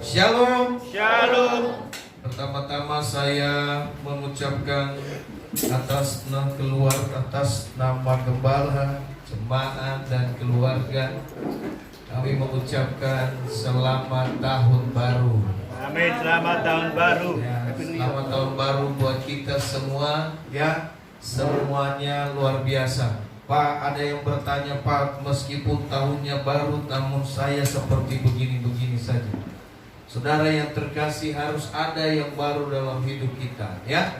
Shalom. Shalom. Pertama-tama saya mengucapkan atas nama gembala, jemaat dan keluarga, kami mengucapkan selamat tahun baru. Amin, selamat tahun baru. Ya, selamat tahun baru buat kita semua, ya. Semuanya luar biasa. Pak, ada yang bertanya, Pak, meskipun tahunnya baru, namun saya seperti begini-begini saja. Saudara yang terkasih, harus ada yang baru dalam hidup kita, ya.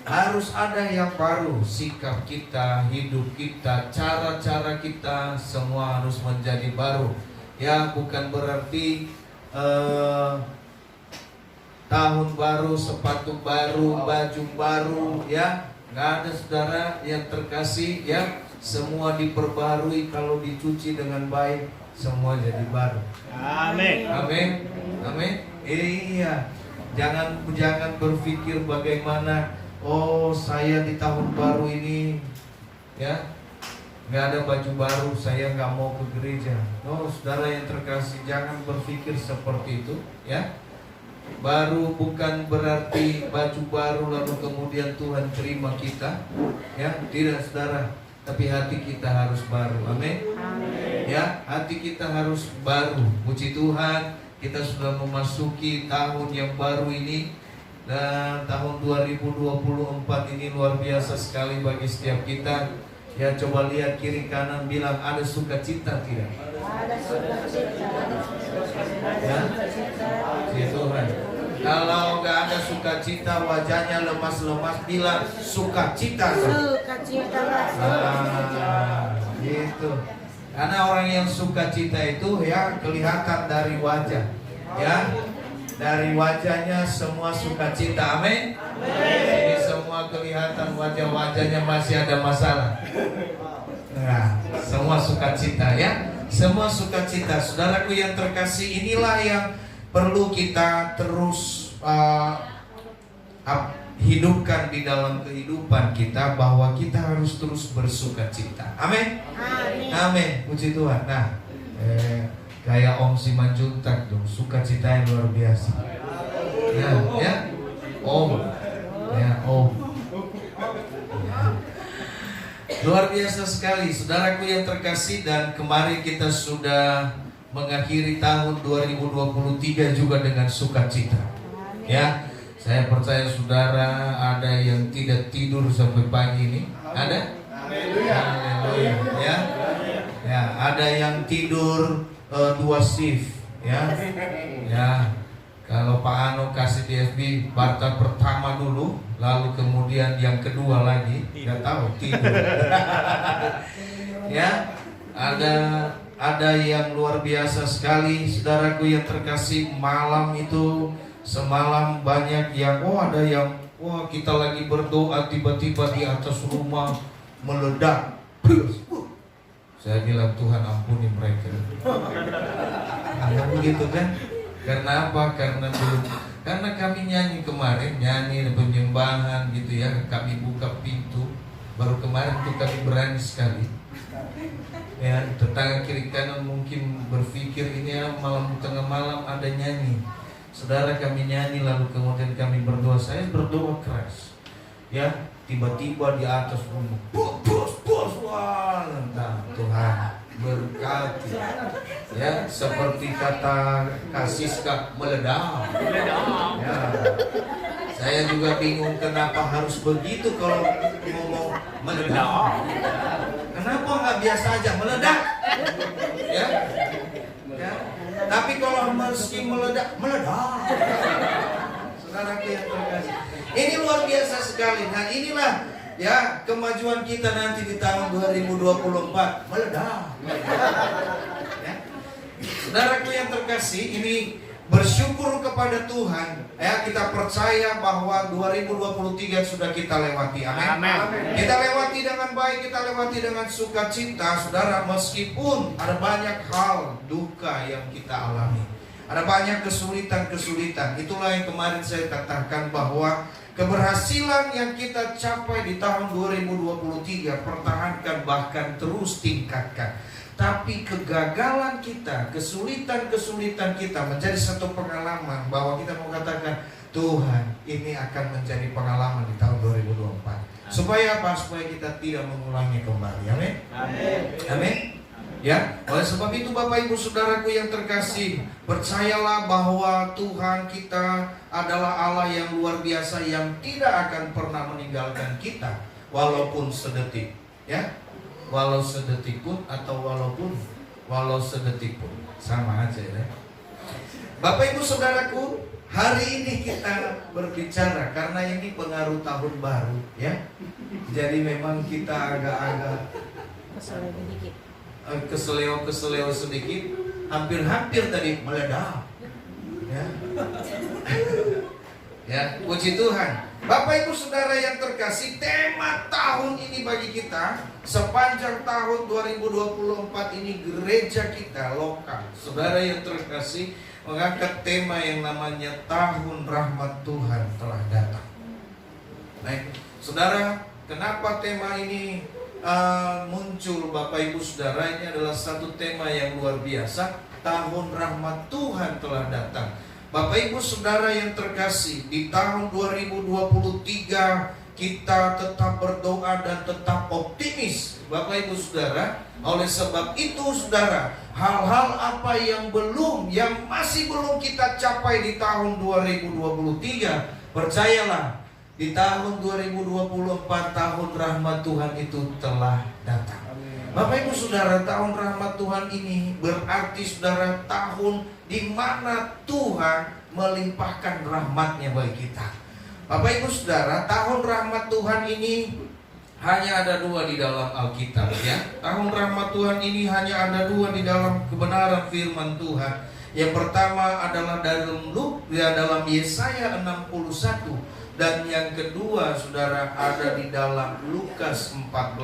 Harus ada yang baru. Sikap kita, hidup kita, cara-cara kita, semua harus menjadi baru. Ya, bukan berarti tahun baru, sepatu baru, baju baru, ya. Nggak ada, saudara yang terkasih, ya. Semua diperbarui, kalau dicuci dengan baik, semua jadi baru. Amin. Amin. Amin. Iya. Jangan berpikir bagaimana, oh saya di tahun baru ini, ya, nggak ada baju baru, saya nggak mau ke gereja. Oh, saudara yang terkasih, jangan berpikir seperti itu, ya. Baru bukan berarti baju baru lalu kemudian Tuhan terima kita, ya. Tidak, saudara. Tapi hati kita harus baru. Amin. Ya, hati kita harus baru. Puji Tuhan, kita sudah memasuki tahun yang baru ini. Dan tahun 2024 ini luar biasa sekali bagi setiap kita. Ya, coba lihat kiri kanan, bilang ada sukacita tidak? Ada sukacita. Ya, puji Tuhan. Kalau nggak ada sukacita, wajahnya lemas-lemas, bilang sukacita. Sukacita. Gitu. Karena orang yang sukacita itu, ya, kelihatan dari wajah, ya, dari wajahnya semua sukacita. Amin. Jadi semua kelihatan wajahnya masih ada masalah. Nah, semua sukacita, ya, semua sukacita. Saudaraku yang terkasih, inilah yang perlu kita terus hidupkan di dalam kehidupan kita, bahwa kita harus terus bersukacita. Amin. Amin. Puji Tuhan. Nah, kayak Om Simanjuntak dong, sukacita yang luar biasa. Ya, ya. Om. Ya, Om. Ya. Luar biasa sekali, saudaraku yang terkasih. Dan kemarin kita sudah mengakhiri tahun 2023 juga dengan sukacita. Ya, saya percaya saudara ada yang tidak tidur sampai pagi ini. Ada? Haleluya. Ya. Ya, ada yang tidur 2 shift, ya. Ya. Kalau Pak Ano kasih DSB partai pertama dulu, lalu kemudian yang kedua lagi, nggak tahu tidur. Ya, ada yang luar biasa sekali, saudaraku yang terkasih. Malam itu semalam banyak yang, ada yang, kita lagi berdoa tiba-tiba di atas rumah meledak. Saya bilang, Tuhan ampuni mereka. Nah, begitu kan? Karena apa? Karena kami nyanyi kemarin, nyanyi penyembahan gitu ya, kami buka pintu. Baru kemarin tuh kami berani sekali. Ya, tetangga kiri kanan mungkin berpikir ini malam tengah malam ada nyanyi. Saudara, kami nyanyi lalu kemudian kami berdoa. Saya berdoa keras. Ya, tiba-tiba di atas rumah, bos, wah, Tuhan berkati. Ya, seperti kata Kasiska, meledak. Ya. Saya juga bingung kenapa harus begitu kalau ngomong meledak. Kenapa nggak biasa aja meledak? Ya. Ya. Tapi kalau meski meledak. Saudara yang terkasih, ini luar biasa sekali. Nah, inilah, ya, kemajuan kita nanti di tahun 2024 meledak. Ya. Saudaraku yang terkasih, ini bersyukur kepada Tuhan, ya, kita percaya bahwa 2023 sudah kita lewati. Amin. Kita lewati dengan baik, kita lewati dengan sukacita, saudara, meskipun ada banyak hal duka yang kita alami, ada banyak kesulitan. Itulah yang kemarin saya katakan, bahwa keberhasilan yang kita capai di tahun 2023 pertahankan, bahkan terus tingkatkan. Tapi kegagalan kita, kesulitan-kesulitan kita menjadi satu pengalaman bahwa kita mau katakan, Tuhan, ini akan menjadi pengalaman di tahun 2024. Supaya apa? Supaya kita tidak mengulangi kembali. Amin. Amin. Amin. Ya, oleh sebab itu Bapak Ibu Saudaraku yang terkasih, percayalah bahwa Tuhan kita adalah Allah yang luar biasa yang tidak akan pernah meninggalkan kita walaupun sedetik, ya. Walau sedetik pun atau walau sedetik pun sama aja ya. Bapak Ibu Saudaraku, hari ini kita berbicara karena ini pengaruh tahun baru ya. Jadi memang kita agak-agak keseleo sedikit, hampir tadi meledak. Ya. Ya, puji Tuhan. Bapak Ibu Saudara yang terkasih, tema tahun ini bagi kita sepanjang tahun 2024 ini gereja kita lokal, saudara yang terkasih, mengangkat tema yang namanya Tahun Rahmat Tuhan Telah Datang. Baik, saudara, kenapa tema ini muncul Bapak Ibu Saudara? Ini adalah satu tema yang luar biasa. Tahun Rahmat Tuhan Telah Datang. Bapak Ibu Saudara yang terkasih, di tahun 2023 kita tetap berdoa dan tetap optimis Bapak Ibu Saudara. Oleh sebab itu Saudara, hal-hal apa yang masih belum kita capai di tahun 2023, percayalah, di tahun 2024 tahun rahmat Tuhan itu telah datang. Bapak Ibu Saudara, tahun rahmat Tuhan ini berarti Saudara tahun di mana Tuhan melimpahkan rahmatnya bagi kita. Bapak Ibu Saudara, tahun rahmat Tuhan ini hanya ada dua di dalam Alkitab ya. Tahun rahmat Tuhan ini hanya ada dua di dalam kebenaran firman Tuhan. Yang pertama adalah dalam Yesaya 61. Dan yang kedua Saudara ada di dalam Lukas 4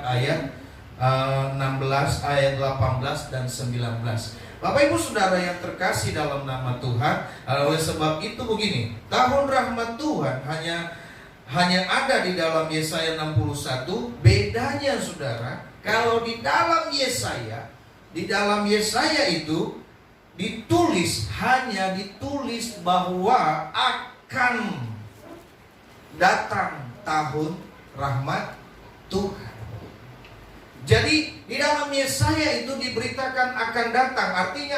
ayat 16, ayat 18 dan 19. Bapak Ibu Saudara yang terkasih dalam nama Tuhan, oleh sebab itu begini, tahun rahmat Tuhan hanya ada di dalam Yesaya 61. Bedanya Saudara, kalau di dalam Yesaya itu ditulis bahwa akan datang tahun rahmat Tuhan. Jadi di dalam Yesaya itu diberitakan akan datang, artinya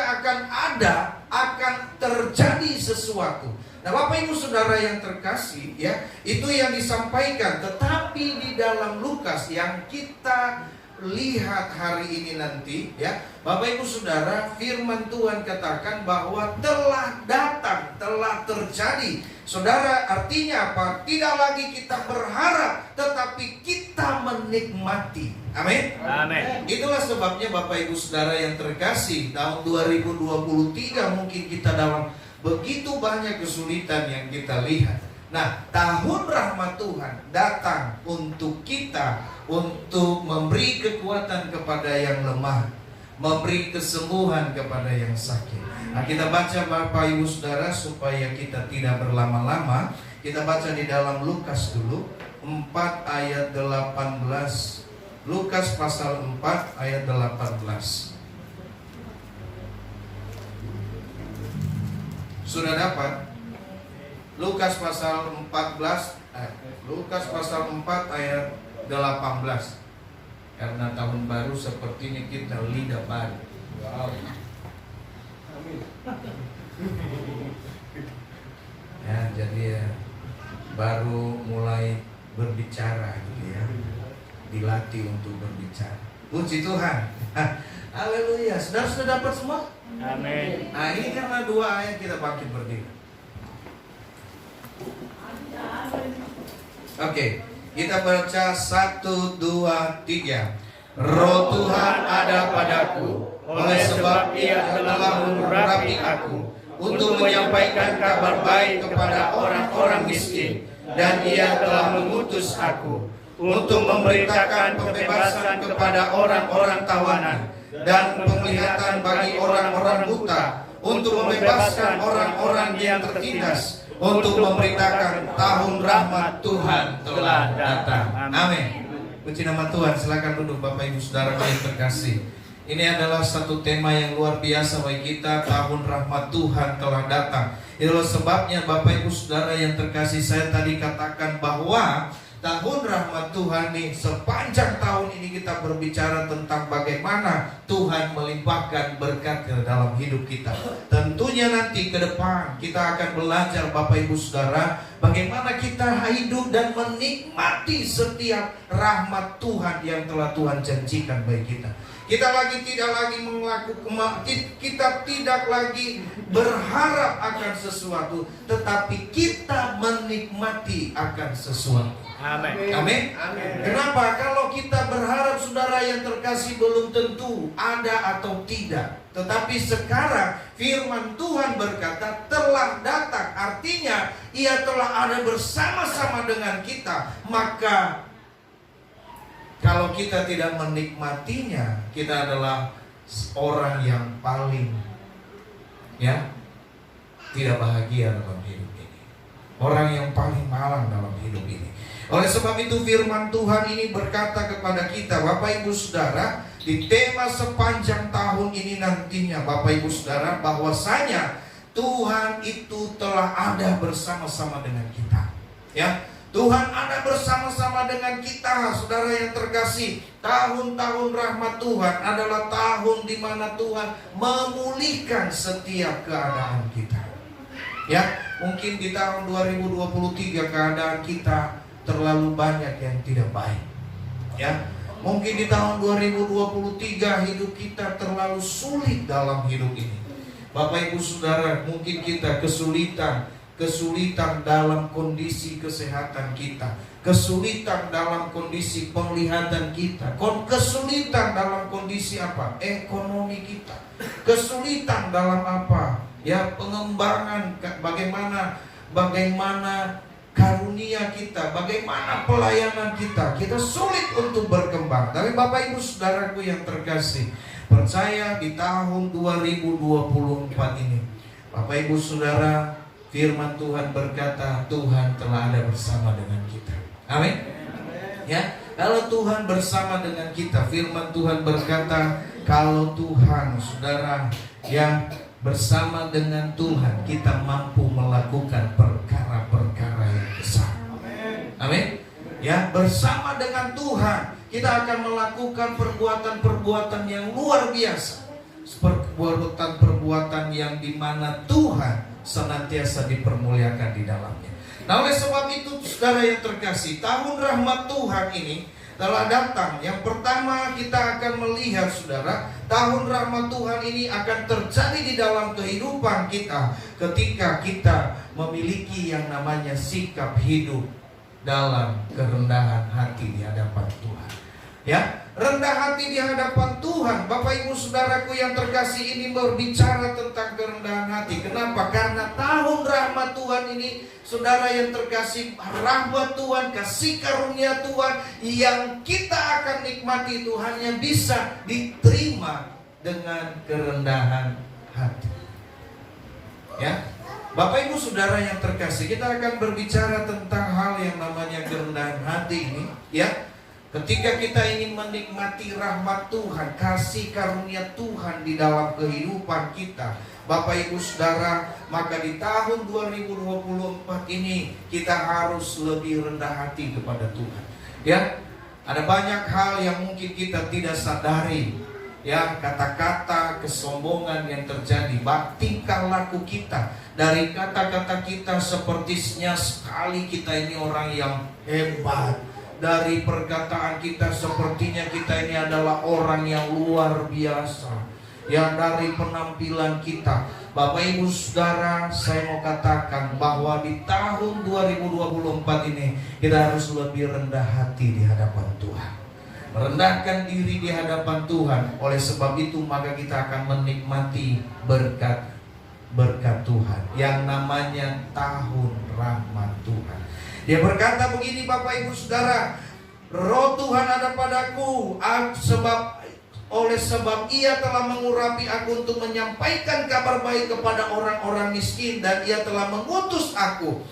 akan terjadi sesuatu. Nah Bapak Ibu Saudara yang terkasih ya, itu yang disampaikan. Tetapi di dalam Lukas yang kita lihat hari ini nanti ya, Bapak Ibu Saudara, firman Tuhan katakan bahwa telah datang, telah terjadi. Saudara, artinya apa? Tidak lagi kita berharap, tetapi kita menikmati. Amin. Amin. Itulah sebabnya Bapak Ibu Saudara yang terkasih, tahun 2023 mungkin kita dalam begitu banyak kesulitan yang kita lihat. Nah, tahun rahmat Tuhan datang untuk kita, untuk memberi kekuatan kepada yang lemah, memberi kesembuhan kepada yang sakit. Nah, kita baca Bapak Ibu Saudara supaya kita tidak berlama-lama. Kita baca di dalam Lukas dulu 4 ayat 18. Lukas pasal 4 ayat 18. Sudah dapat? Lukas pasal 4 ayat 18. Karena tahun baru sepertinya kita lidah baru. Wow. Ya, jadi ya baru mulai berbicara gitu ya. Dilatih untuk berbicara. Puji Tuhan. Haleluya. Saudara sudah dapat semua? Amin. Nah, ini karena dua ayat kita bangkit berdiri. Oke, kita baca 1, 2, 3. Roh Tuhan ada padaku, oleh sebab Ia telah mengurapi aku untuk menyampaikan kabar baik kepada orang-orang miskin, dan Ia telah mengutus aku untuk memberitakan pembebasan kepada orang-orang tawanan dan penglihatan bagi orang-orang buta, untuk membebaskan orang-orang yang tertindas, untuk memberitakan tahun rahmat Tuhan telah datang. Amin. Puji nama Tuhan, silakan duduk Bapak Ibu Saudara yang terkasih. Ini adalah satu tema yang luar biasa bagi kita. Tahun rahmat Tuhan telah datang. Itulah sebabnya Bapak Ibu Saudara yang terkasih, saya tadi katakan bahwa tahun rahmat Tuhan ini, sepanjang tahun ini kita berbicara tentang bagaimana Tuhan melimpahkan berkat ke dalam hidup kita. Tentunya nanti ke depan kita akan belajar Bapak Ibu Saudara, bagaimana kita hidup dan menikmati setiap rahmat Tuhan yang telah Tuhan janjikan bagi kita. Kita tidak lagi kita tidak lagi berharap akan sesuatu, tetapi kita menikmati akan sesuatu. Amin. Amin. Kenapa? Kalau kita berharap, saudara yang terkasih, belum tentu ada atau tidak. Tetapi sekarang firman Tuhan berkata telah datang. Artinya ia telah ada bersama-sama dengan kita. Maka kalau kita tidak menikmatinya, kita adalah orang yang paling tidak bahagia dalam hidup ini. Orang yang paling malang dalam hidup ini. Oleh sebab itu firman Tuhan ini berkata kepada kita, Bapak Ibu Saudara, di tema sepanjang tahun ini nantinya, Bapak Ibu Saudara, bahwasanya Tuhan itu telah ada bersama-sama dengan kita. Ya, Tuhan ada bersama-sama dengan kita, saudara yang terkasih. Tahun-tahun rahmat Tuhan adalah tahun di mana Tuhan memulihkan setiap keadaan kita. Ya, mungkin di tahun 2023 keadaan kita terlalu banyak yang tidak baik. Ya, mungkin di tahun 2023 hidup kita terlalu sulit dalam hidup ini. Bapak Ibu Saudara, mungkin kita kesulitan dalam kondisi kesehatan kita, kesulitan dalam kondisi penglihatan kita, kesulitan dalam kondisi apa? Ekonomi kita, kesulitan dalam apa? Ya, pengembangan, bagaimana karunia kita, bagaimana pelayanan kita. Kita sulit untuk berkembang. Tapi Bapak Ibu Saudaraku yang terkasih, percaya di tahun 2024 ini, Bapak Ibu Saudara, firman Tuhan berkata Tuhan telah ada bersama dengan kita. Amin. Ya, kalau Tuhan bersama dengan kita, firman Tuhan berkata kalau Tuhan, saudara, yang bersama dengan Tuhan, kita mampu melakukan perkara-perkara yang besar. Amin. Ya, bersama dengan Tuhan kita akan melakukan perbuatan-perbuatan yang luar biasa, perbuatan-perbuatan yang dimana Tuhan senantiasa dipermuliakan di dalamnya. Nah, oleh sebab itu saudara yang terkasih, tahun rahmat Tuhan ini telah datang. Yang pertama kita akan melihat, saudara, tahun rahmat Tuhan ini akan terjadi di dalam kehidupan kita ketika kita memiliki yang namanya sikap hidup dalam kerendahan hati di hadapan Tuhan. Ya, rendah hati di hadapan Tuhan. Bapak Ibu Saudaraku yang terkasih, ini berbicara tentang kerendahan hati. Kenapa? Karena tahun rahmat Tuhan ini, saudara yang terkasih, rahmat Tuhan, kasih karunia Tuhan yang kita akan nikmati itu hanya bisa diterima dengan kerendahan hati. Ya, Bapak Ibu Saudara yang terkasih, kita akan berbicara tentang hal yang namanya kerendahan hati ini. Ya, ketika kita ingin menikmati rahmat Tuhan, kasih karunia Tuhan di dalam kehidupan kita, Bapak Ibu Saudara, maka di tahun 2024 ini kita harus lebih rendah hati kepada Tuhan. Ya, ada banyak hal yang mungkin kita tidak sadari. Ya, kata-kata kesombongan yang terjadi, tingkah laku kita, dari kata-kata kita sepertinya sekali kita ini orang yang hebat. Dari perkataan kita sepertinya kita ini adalah orang yang luar biasa. Yang dari penampilan kita, Bapak Ibu Saudara, saya mau katakan bahwa di tahun 2024 ini kita harus lebih rendah hati di hadapan Tuhan, merendahkan diri di hadapan Tuhan. Oleh sebab itu maka kita akan menikmati berkat Tuhan yang namanya tahun rahmat Tuhan. Dia berkata begini, Bapak Ibu Saudara, Roh Tuhan ada padaku, oleh sebab Ia telah mengurapi aku untuk menyampaikan kabar baik kepada orang-orang miskin, dan Ia telah mengutus aku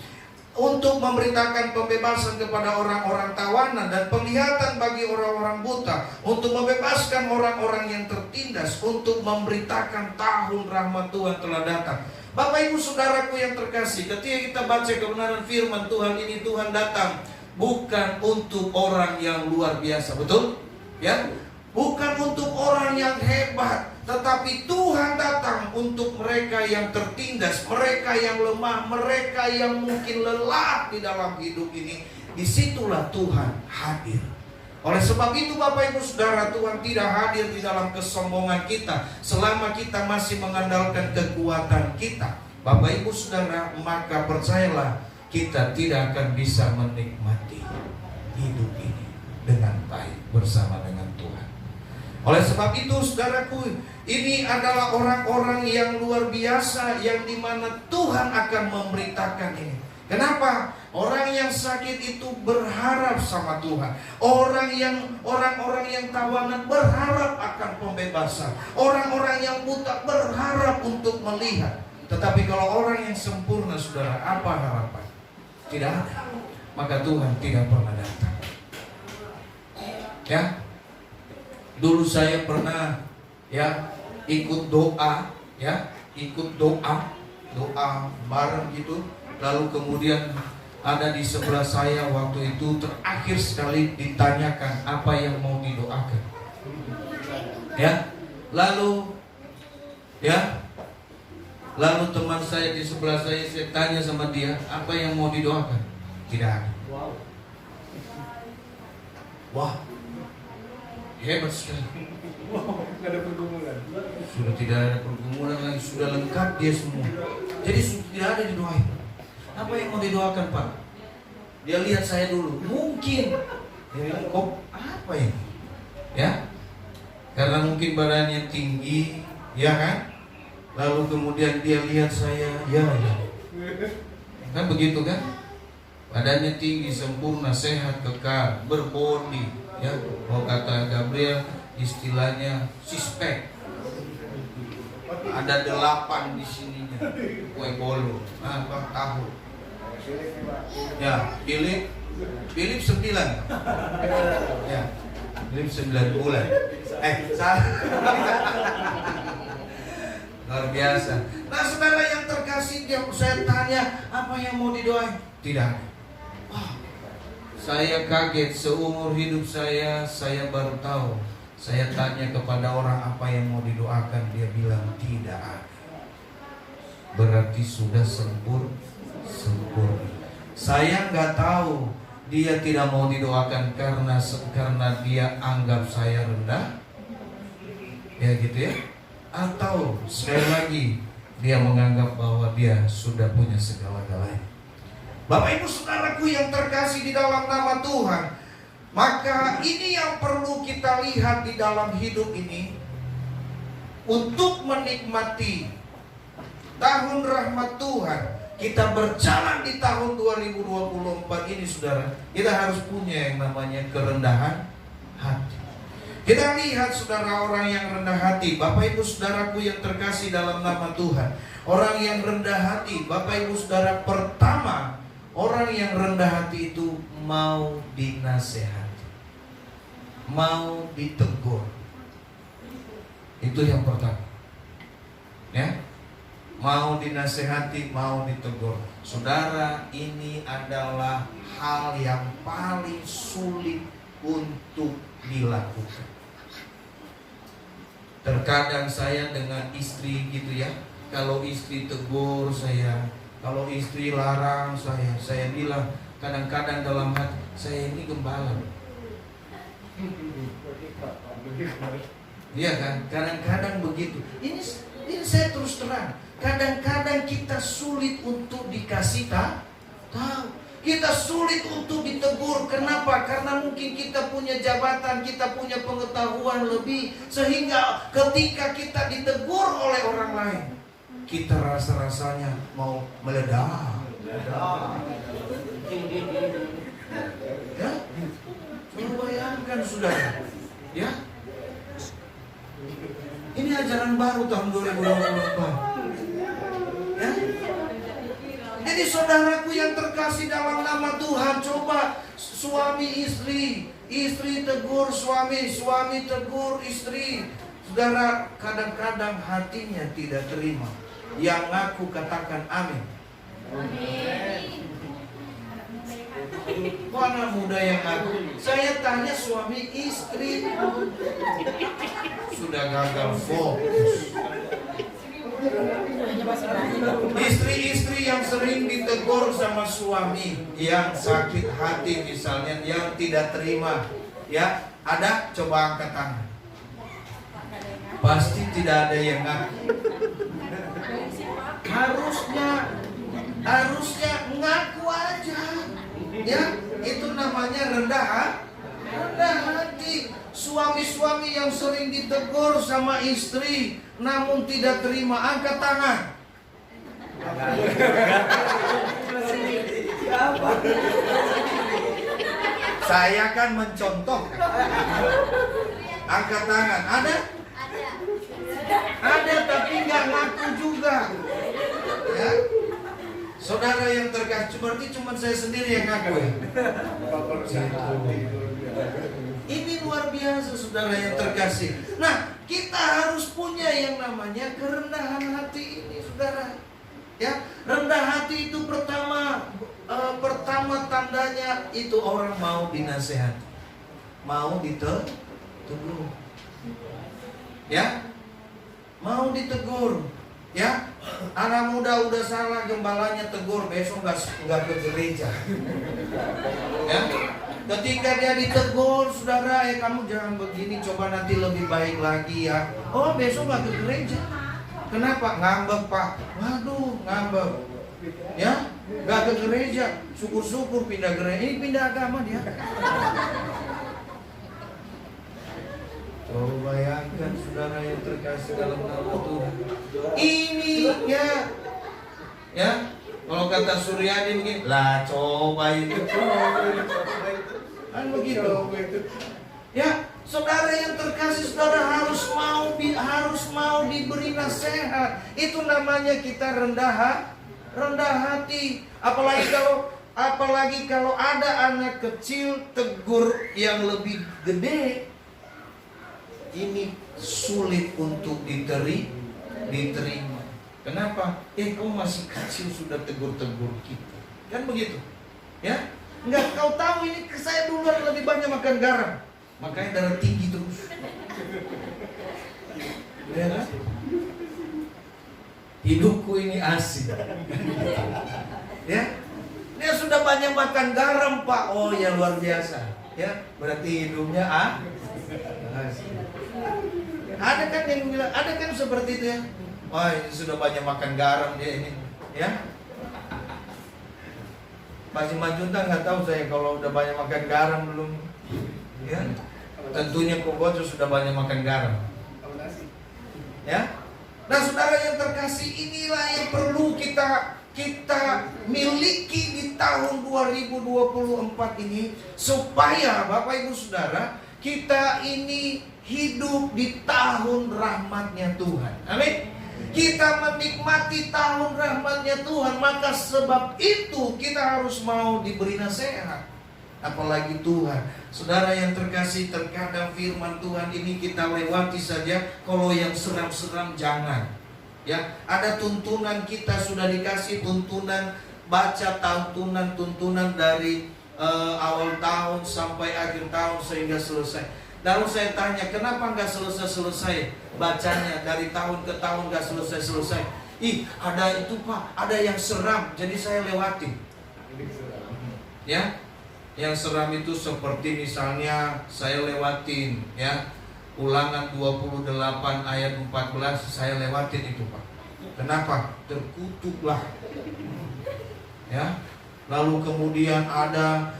untuk memberitakan pembebasan kepada orang-orang tawanan dan penglihatan bagi orang-orang buta, untuk membebaskan orang-orang yang tertindas, untuk memberitakan tahun rahmat Tuhan telah datang. Bapak Ibu Saudaraku yang terkasih, ketika kita baca kebenaran firman Tuhan ini, Tuhan datang bukan untuk orang yang luar biasa, betul? Ya, bukan untuk orang yang hebat, tetapi Tuhan datang untuk mereka yang tertindas, mereka yang lemah, mereka yang mungkin lelah di dalam hidup ini. Disitulah Tuhan hadir. Oleh sebab itu Bapak Ibu Saudara, Tuhan tidak hadir di dalam kesombongan kita selama kita masih mengandalkan kekuatan kita. Bapak Ibu Saudara, maka percayalah, kita tidak akan bisa menikmati hidup ini dengan baik bersama dengan Tuhan. Oleh sebab itu saudaraku, ini adalah orang-orang yang luar biasa yang dimana Tuhan akan memberitakan ini. Kenapa? Orang yang sakit itu berharap sama Tuhan. Orang-orang yang tawanan berharap akan pembebasan. Orang-orang yang buta berharap untuk melihat. Tetapi kalau orang yang sempurna, saudara, apa harapan? Tidak ada. Maka Tuhan tidak pernah datang. Ya, dulu saya pernah ikut doa, ikut doa bareng gitu. Lalu kemudian ada di sebelah saya waktu itu terakhir sekali ditanyakan apa yang mau didoakan. Lalu teman saya di sebelah saya tanya sama dia, apa yang mau didoakan? Tidak ada. Wah, hebat sekali. Nggak ada pergumulan. Sudah tidak ada pergumulan lagi, sudah lengkap dia semua. Jadi tidak ada didoain. Apa yang mau didoakan, Pak? Dia lihat saya dulu, mungkin dia bilang, kok apa ini? Ya, karena mungkin badannya tinggi, ya kan? Lalu kemudian dia lihat saya, ya, kan begitu kan? Badannya tinggi, sempurna, sehat, kekal, berbodi, ya. Mau kata Gabriel, istilahnya sispek. Ada 8 di sininya, kue bolu, apa tahu? Ya, Philip 9. Ya, Philip 9 bulan. Salah. Luar biasa. Nah, saudara yang terkasih, saya tanya, apa yang mau didoain? Tidak. Wah, saya kaget. Seumur hidup saya baru tahu. Saya tanya kepada orang apa yang mau didoakan, dia bilang tidak ada. Berarti sudah sempurna. Saya nggak tahu dia tidak mau didoakan karena dia anggap saya rendah, ya gitu ya. Atau sekali lagi dia menganggap bahwa dia sudah punya segala-galanya. Bapak Ibu Saudaraku yang terkasih di dalam nama Tuhan, maka ini yang perlu kita lihat di dalam hidup ini. Untuk menikmati tahun rahmat Tuhan, kita berjalan di tahun 2024 ini, saudara, kita harus punya yang namanya kerendahan hati. Kita lihat saudara, orang yang rendah hati, Bapak Ibu Saudaraku yang terkasih dalam nama Tuhan, orang yang rendah hati, Bapak Ibu Saudara, pertama, orang yang rendah hati itu mau dinasehati, mau ditegur. Itu yang pertama, ya, mau dinasehati, mau ditegur. Saudara, ini adalah hal yang paling sulit untuk dilakukan. Terkadang saya dengan istri gitu ya, kalau istri tegur saya, kalau istri larang saya bilang kadang-kadang dalam hati, saya ini gembala. Iya kan, kadang-kadang begitu. Ini saya terus terang, kadang-kadang kita sulit untuk dikasih tahu. Kita sulit untuk ditegur. Kenapa? Karena mungkin kita punya jabatan, kita punya pengetahuan lebih, sehingga ketika kita ditegur oleh orang lain, kita rasa-rasanya mau meledak. Ya, coba bayangkan saudara, ya. Ini ajaran baru tahun 2024. Ya. Jadi Jadi saudaraku yang terkasih dalam nama Tuhan, coba suami istri, istri tegur suami, suami tegur istri. Saudara, kadang-kadang hatinya tidak terima. Yang ngaku katakan amin. Kok anak muda yang ngaku? Saya tanya suami istri, sudah gagal fokus. Istri-istri yang sering ditegur sama suami, yang sakit hati misalnya, yang tidak terima, ya ada, coba angkat tangan. Pasti tidak ada yang ngaku. Harusnya ngaku aja, ya itu namanya rendah hati. Suami-suami yang sering ditegur sama istri namun tidak terima, angkat tangan. Saya kan mencontoh. Angkat tangan. Ada tapi nggak ngaku juga. Ya. Saudara yang terkasih, berarti cuma saya sendiri yang ngaku ya. Ini luar biasa saudara yang terkasih. Nah, kita harus punya yang namanya kerendahan hati ini, saudara. Ya, rendah hati itu pertama tandanya itu orang mau dinasehati, mau ditegur. Ya, mau ditegur. Ya, anak muda udah salah, gembalanya tegur, besok nggak ke gereja. Ya. Ketika dia ditegur, saudara, kamu jangan begini, coba nanti lebih baik lagi ya. Oh, besok nggak ke gereja. Kenapa? Ngambek Pak. Waduh, ngambek. Ya, nggak ke gereja. Syukur-syukur pindah gereja. Ini pindah agama dia. Coba bayangkan saudara yang terkasih dalam nama Tuhan. Ini ya. Kalau kata Suryadi begini, lah coba itu. Kan begitu. Ya, saudara yang terkasih, saudara harus mau diberi nasihat. Itu namanya kita rendah hati. Apalagi kalau ada anak kecil tegur yang lebih gede, ini sulit untuk diterima. Kenapa? Kamu masih kecil sudah tegur-tegur kita. Kan begitu. Ya? Enggak, kau tahu ini saya duluan lebih banyak makan garam. Makanya darah tinggi terus. Ya kan? Hidupku ini asin. Ya? Dia sudah banyak makan garam, Pak. Oh ya, luar biasa. Ya, berarti hidupnya asin. Ada kan yang bilang, ada kan seperti itu ya. Wah, ini sudah banyak makan garam dia ini, ya. Masih Majunta nggak tahu saya kalau udah banyak makan garam belum, ya. Tentunya Kobojo sudah banyak makan garam, ya. Nah, saudara yang terkasih, inilah yang perlu kita miliki di tahun 2024 ini, supaya Bapak Ibu Saudara, kita ini hidup di tahun rahmatnya Tuhan. Amin. Kita menikmati tahun rahmatnya Tuhan, maka sebab itu kita harus mau diberi nasihat. Apalagi Tuhan. Saudara yang terkasih, terkadang firman Tuhan ini kita lewati saja. Kalau yang seram-seram jangan. Ya, ada tuntunan, kita sudah dikasih tuntunan, baca tuntunan dari awal tahun sampai akhir tahun sehingga selesai. Lalu saya tanya, kenapa nggak selesai bacanya, dari tahun ke tahun nggak selesai? Ada itu Pak, ada yang seram, jadi saya lewati. Ya, yang seram itu seperti misalnya saya lewatin, ya, Ulangan 28 ayat 14 saya lewatin itu Pak. Kenapa? Terkutuklah. Ya, lalu kemudian ada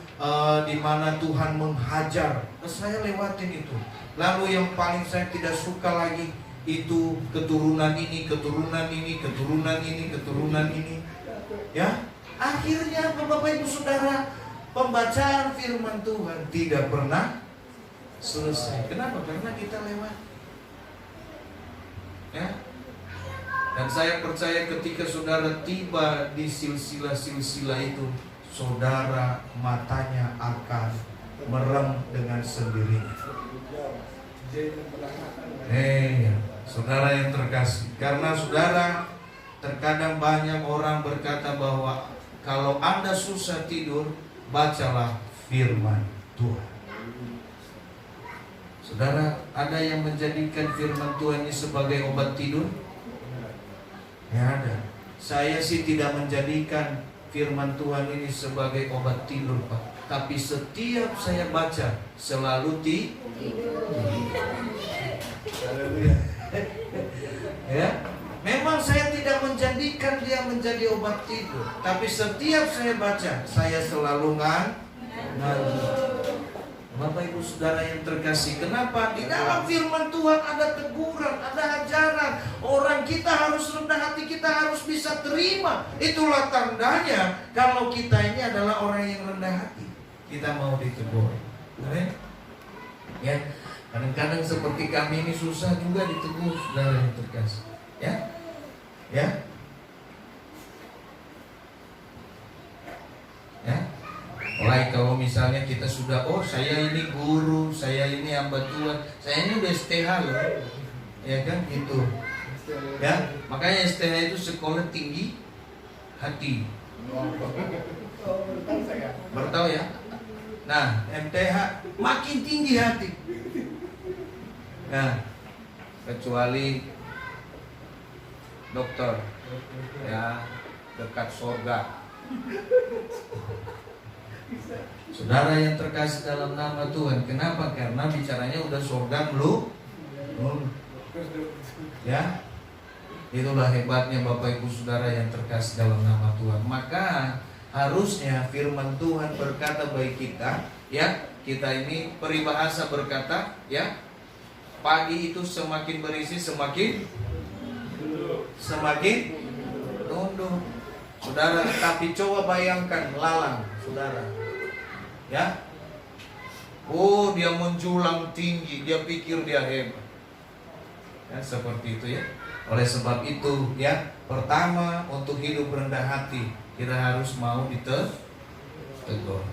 di mana Tuhan menghajar, saya lewatin itu. Lalu yang paling saya tidak suka lagi itu keturunan ini. Ya, akhirnya Bapak Ibu Saudara, pembacaan firman Tuhan tidak pernah selesai. Kenapa? Karena kita lewat. Ya, Dan saya percaya ketika saudara tiba di silsilah-silsilah itu, saudara matanya akan merem dengan sendirinya. Saudara yang terkasih, karena saudara, terkadang banyak orang berkata bahwa kalau Anda susah tidur, bacalah firman Tuhan. Saudara, ada yang menjadikan firman Tuhan ini sebagai obat tidur? Ya ada. Saya sih tidak menjadikan firman Tuhan ini sebagai obat tidur, Pak. Tapi setiap saya baca selalu tidur. Ya, memang saya tidak menjadikan dia menjadi obat tidur, tapi setiap saya baca saya selalu ngantuk. Bapak Ibu Saudara yang terkasih, kenapa? Di dalam firman Tuhan ada teguran, ada ajaran. Orang kita harus rendah hati, kita harus bisa terima. Itulah tandanya kalau kita ini adalah orang yang rendah hati. Kita mau ditegur. Ya, kadang-kadang seperti kami ini susah juga ditegur, saudara yang terkasih. Ya. Mulai kalau misalnya kita sudah, oh saya ini guru, saya ini hamba Tuhan, saya ini udah STH loh, ya kan gitu. Ya, makanya STH itu sekolah tinggi hati. Bertahu ya. Nah, MTH makin tinggi hati. Nah, kecuali dokter, ya dekat surga. Saudara yang terkasih dalam nama Tuhan, kenapa? Karena bicaranya udah surga belum? Ya, itulah hebatnya Bapak Ibu Saudara yang terkasih dalam nama Tuhan. Maka harusnya firman Tuhan berkata bagi kita, ya, kita ini peribahasa berkata, ya, padi itu semakin berisi semakin nunduk. Saudara, tapi coba bayangkan lalang, saudara. Ya, oh dia menjulang tinggi, dia pikir dia hebat. Ya, seperti itu ya. Oleh sebab itu ya, pertama untuk hidup rendah hati kita harus mau ditegur.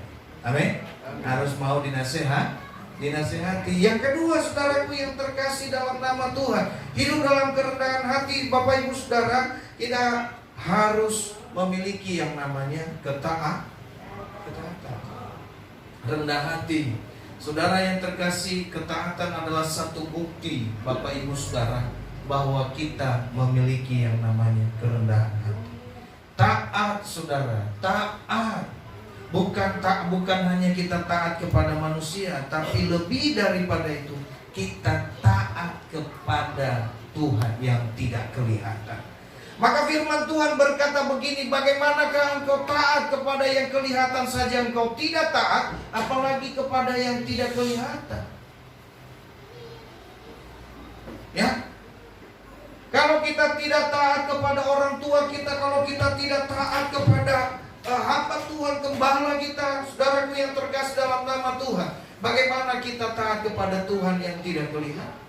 Amin. Harus mau dinasehati. Yang kedua, saudaraku yang terkasih dalam nama Tuhan, hidup dalam kerendahan hati. Bapak Ibu Saudara, kita harus memiliki yang namanya ketaatan. Rendah hati. Saudara yang terkasih, ketaatan adalah satu bukti Bapak Ibu Saudara bahwa kita memiliki yang namanya kerendahan hati. Taat, saudara, taat. Bukan hanya kita taat kepada manusia, tapi lebih daripada itu, kita taat kepada Tuhan yang tidak kelihatan. Maka firman Tuhan berkata begini, bagaimanakah engkau taat kepada yang kelihatan saja engkau tidak taat, apalagi kepada yang tidak kelihatan. Ya, kalau kita tidak taat kepada orang tua kita, kalau kita tidak taat kepada hamba Tuhan, gembala kita, saudaraku yang terkasih dalam nama Tuhan, bagaimana kita taat kepada Tuhan yang tidak kelihatan?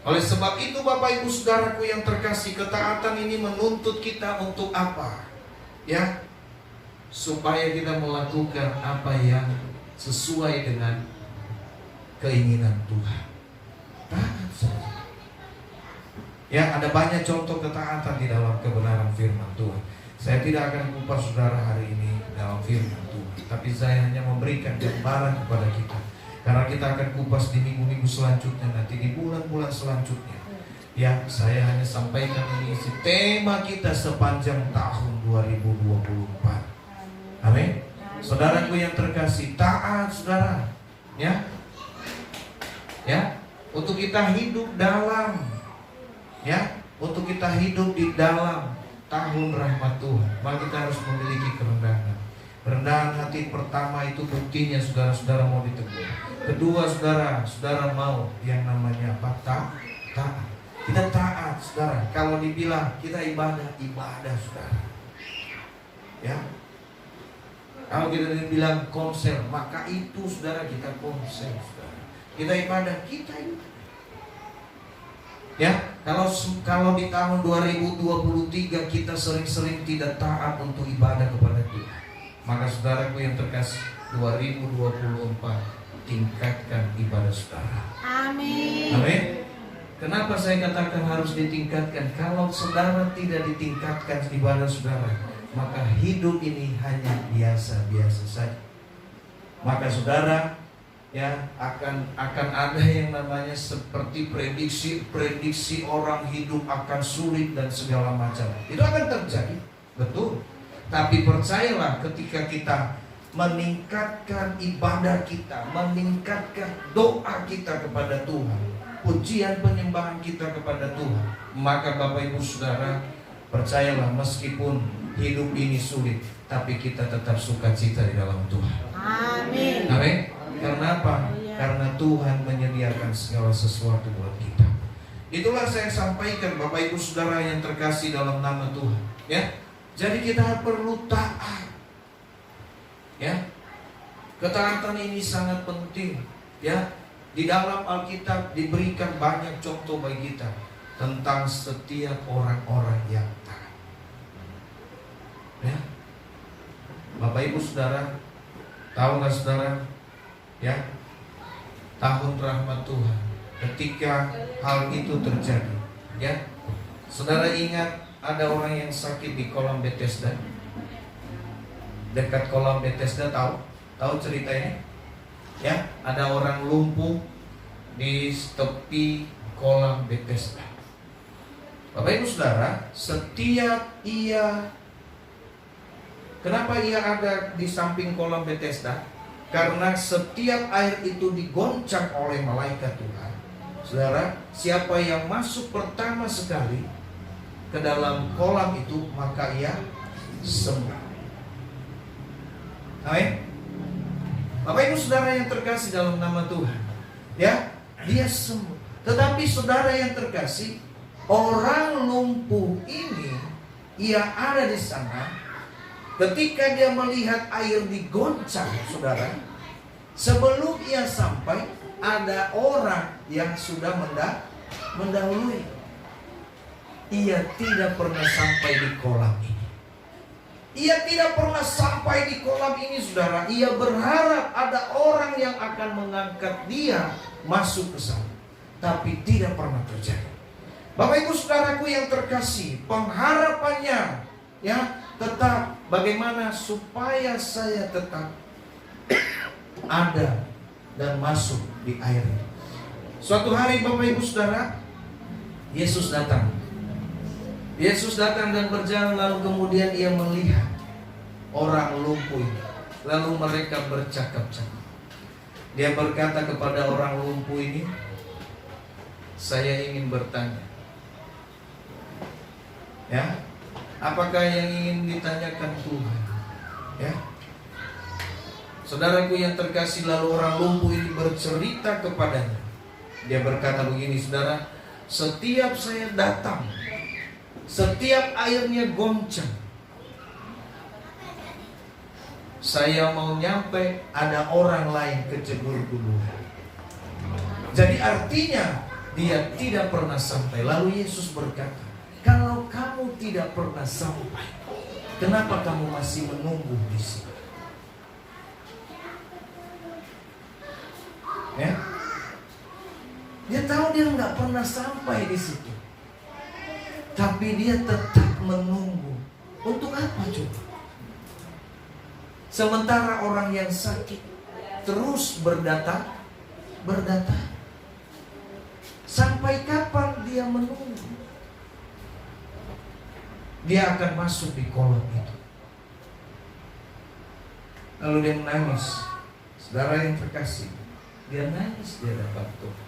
Oleh sebab itu Bapak Ibu Saudaraku yang terkasih, ketaatan ini menuntut kita untuk apa? Ya, supaya kita melakukan apa yang sesuai dengan keinginan Tuhan. Taat saja. Ya, ada banyak contoh ketaatan di dalam kebenaran firman Tuhan. Saya tidak akan kupas saudara hari ini dalam firman Tuhan, tapi saya hanya memberikan gambaran kepada kita. Karena kita akan kupas di minggu-minggu selanjutnya, nanti di bulan-bulan selanjutnya. Ya, saya hanya sampaikan ini isi tema kita sepanjang tahun 2024. Amin. Saudaraku yang terkasih, taat saudara. Ya, untuk kita hidup dalam, ya, untuk kita hidup di dalam tahun rahmat Tuhan, maka kita harus memiliki kerendahan. Kerendahan hati pertama itu buktinya saudara-saudara mau ditegur. Kedua, saudara mau yang namanya apa? Taat. Kita taat, saudara. Kalau dibilang kita ibadah saudara. Ya. Kalau kita dibilang konser, maka itu saudara kita konser, saudara. Kita ibadah, kita ibadah. Ya, kalau di tahun 2023 kita sering-sering tidak taat untuk ibadah kepada Tuhan, maka saudaraku yang terkasih, 2024 tingkatkan ibadah saudara. Amin. Amin. Kenapa saya katakan harus ditingkatkan? Kalau saudara tidak ditingkatkan ibadah saudara, maka hidup ini hanya biasa-biasa saja. Maka saudara ya akan ada yang namanya seperti prediksi orang hidup akan sulit dan segala macam. Itu akan terjadi, betul. Tapi percayalah, ketika kita meningkatkan ibadah kita, meningkatkan doa kita kepada Tuhan, pujian penyembahan kita kepada Tuhan, maka Bapak Ibu Saudara, percayalah, meskipun hidup ini sulit, tapi kita tetap sukacita di dalam Tuhan. Amin. Amin. Karena apa? Karena Tuhan menyediakan segala sesuatu buat kita. Itulah saya sampaikan, Bapak Ibu Saudara yang terkasih dalam nama Tuhan. Ya, jadi kita perlu taat. Ya, ketaatan ini sangat penting. Ya, di dalam Alkitab diberikan banyak contoh bagi kita tentang setiap orang-orang yang taat. Ya, Bapak Ibu Saudara, tahu nggak saudara? Ya, tahun rahmat Tuhan, ketika hal itu terjadi, ya, saudara ingat ada orang yang sakit di kolam Bethesda, dekat kolam Bethesda, tahu ceritanya? Ya, ada orang lumpuh di tepi kolam Bethesda. Bapak Ibu Saudara, kenapa ia ada di samping kolam Bethesda? Karena setiap air itu digoncang oleh malaikat Tuhan. Saudara, siapa yang masuk pertama sekali ke dalam kolam itu, maka ia sembuh. Amin. Bapak Ibu Saudara yang terkasih dalam nama Tuhan, ya, dia sembuh. Tetapi saudara yang terkasih, orang lumpuh ini, ia ada di sana. Ketika dia melihat air digoncang, saudara, sebelum ia sampai, ada orang yang sudah mendahului. Ia tidak pernah sampai di kolam ini. Ia tidak pernah sampai di kolam ini, saudara. Ia berharap ada orang yang akan mengangkat dia masuk ke sana, tapi tidak pernah terjadi. Bapak Ibu Saudaraku yang terkasih, pengharapannya, ya, tetap bagaimana supaya saya tetap ada dan masuk di air. Suatu hari Bapak Ibu Saudara, Yesus datang. Yesus datang dan berjalan, lalu kemudian ia melihat orang lumpuh ini. Lalu mereka bercakap-cakap. Dia berkata kepada orang lumpuh ini, saya ingin bertanya, ya, apakah yang ingin ditanyakan Tuhan? Ya, saudaraku yang terkasih, lalu orang lumpuh ini bercerita kepadanya. Dia berkata begini, saudara, setiap saya datang, setiap airnya goncang, saya mau nyampe, ada orang lain kecebur duluan. Jadi artinya dia tidak pernah sampai. Lalu Yesus berkata, kalau kamu tidak pernah sampai, kenapa kamu masih menunggu di sini? Ya, dia tahu dia nggak pernah sampai di situ, tapi dia tetap menunggu. Untuk apa coba? Sementara orang yang sakit terus berdatang. Sampai kapan dia menunggu? Dia akan masuk di kolam itu. Lalu dia menangis. Saudara yang terkasih, dia nangis di hadapan Tuhan.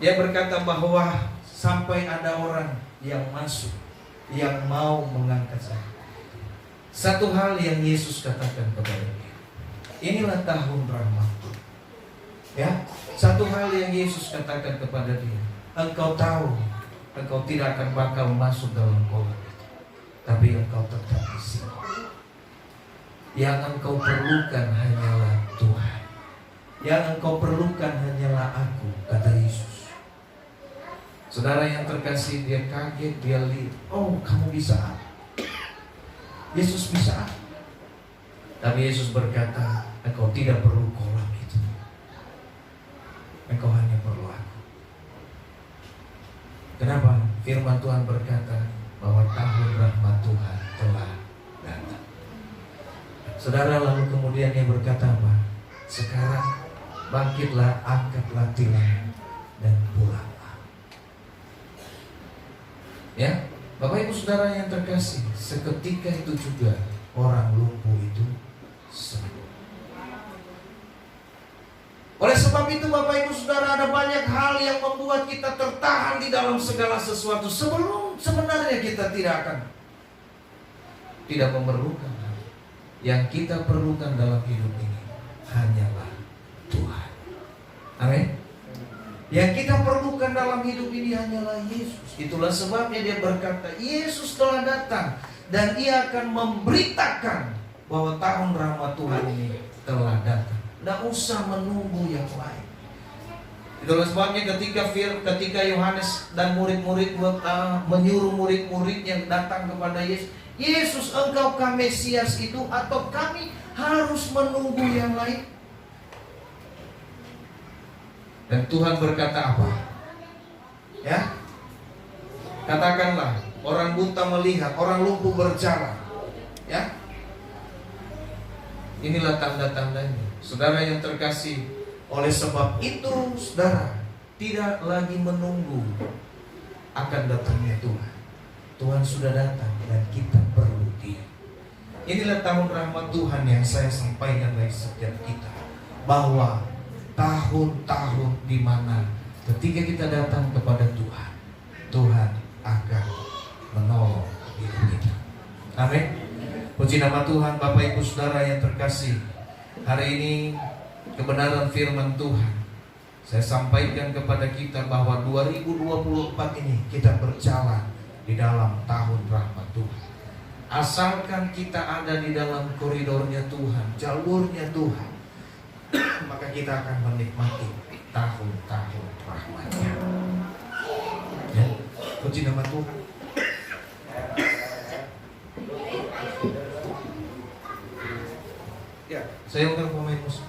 Dia berkata bahwa sampai ada orang yang masuk, yang mau mengangkat saya. Satu hal yang Yesus katakan kepada dia, inilah tahun rahmat. Ya, satu hal yang Yesus katakan kepada dia, engkau tahu, engkau tidak akan bakal masuk dalam kolam itu, tapi engkau tetap di sini. Yang engkau perlukan hanyalah Tuhan. Yang engkau perlukan hanyalah aku, kata Yesus. Saudara yang terkasih, dia kaget, dia lihat, oh kamu bisa. Yesus bisa. Tapi Yesus berkata, engkau tidak perlu kolam itu. Engkau hanya perlu aku. Kenapa? Firman Tuhan berkata bahwa tahun rahmat Tuhan telah datang. Saudara, lalu kemudian dia berkata apa? Sekarang bangkitlah, angkatlah tilam dan pulanglah. Ya, Bapak Ibu Saudara yang terkasih, seketika itu juga orang lumpuh itu sembuh. Oleh sebab itu Bapak Ibu Saudara, ada banyak hal yang membuat kita tertahan di dalam segala sesuatu sebelum sebenarnya kita tidak memerlukan. Yang kita perlukan dalam hidup ini hanyalah Tuhan. Amin. Yang kita perlukan dalam hidup ini hanyalah Yesus. Itulah sebabnya dia berkata, Yesus telah datang dan ia akan memberitakan bahwa tahun rahmat Tuhan ini telah datang. Tidak usah menunggu yang lain. Itulah sebabnya ketika Yohanes dan murid-murid menyuruh murid-murid yang datang kepada Yesus, Yesus, engkaukah Mesias itu atau kami harus menunggu yang lain? Dan Tuhan berkata apa? Ya, katakanlah, orang buta melihat, orang lumpuh berjalan. Ya, inilah tanda-tandanya. Saudara yang terkasih, oleh sebab itu saudara tidak lagi menunggu akan datangnya Tuhan. Tuhan sudah datang dan kita perlu Dia. Inilah tahun rahmat Tuhan yang saya sampaikan dari setiap kita, bahwa tahun-tahun di mana ketika kita datang kepada Tuhan, Tuhan akan menolong hidup kita. Amin. Puji nama Tuhan. Bapak Ibu Saudara yang terkasih, hari ini kebenaran firman Tuhan saya sampaikan kepada kita bahwa 2024 ini kita berjalan di dalam tahun rahmat Tuhan. Asalkan kita ada di dalam koridornya Tuhan, jalurnya Tuhan, maka kita akan menikmati tahun-tahun rahmatnya. Ya, puji nama Tuhan. Ya, saya undang pemain musik.